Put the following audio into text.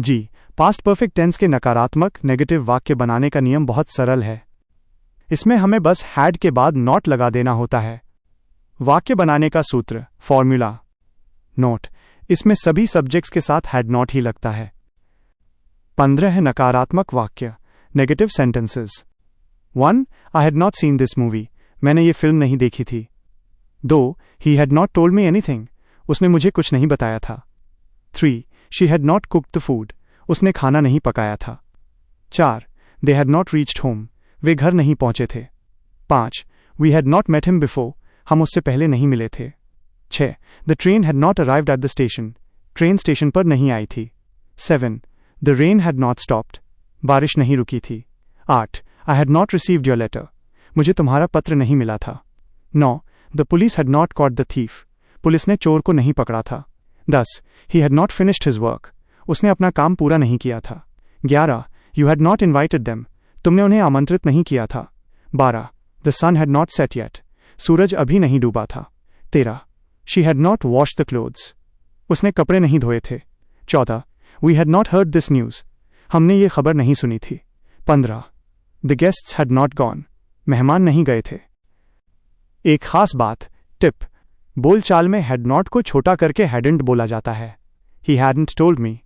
जी, past perfect tense के नकारात्मक negative वाक्य बनाने का नियम बहुत सरल है। इसमें हमें बस हैड के बाद नॉट लगा देना होता है। वाक्य बनाने का सूत्र, फॉर्मूला। नोट, इसमें सभी सब्जेक्ट्स के साथ हैड नॉट ही लगता है। 15 है नकारात्मक वाक्य, negative sentences. 1. I had not seen this movie, मैंने ये फिल्म नहीं देखी थी। 2. He had not told me anything, उसने मुझे कुछ नहीं बताया था। 3. She had not cooked the food, उसने खाना नहीं पकाया था। 4. They had not reached home, वे घर नहीं पहुंचे थे। 5. We had not met him before, हम उससे पहले नहीं मिले थे। 6. The train had not arrived at the station, train station पर नहीं आई थी। 7. The rain had not stopped, बारिश नहीं रुकी थी। 8. I had not received your letter, मुझे तुम्हारा पत्र नहीं मिला था। 9. The police had not caught the thief, police ने चोर को नहीं पकड़ा था। 10. He had not finished his work, उसने अपना काम पूरा नहीं किया था। 11. You had not invited them, तुमने उन्हें आमंत्रित नहीं किया था। 12. The sun had not set yet, सूरज अभी नहीं डूबा था। 13. She had not washed the clothes, उसने कपड़े नहीं धोए थे। 14. We had not heard this news, हमने ये खबर नहीं सुनी थी। 15. The guests had not gone, मेहमान नहीं गए थे। एक खास बात, टिप, बोलचाल में हैड नॉट को छोटा करके हैडंट बोला जाता है। ही हैडंट टोल्ड मी,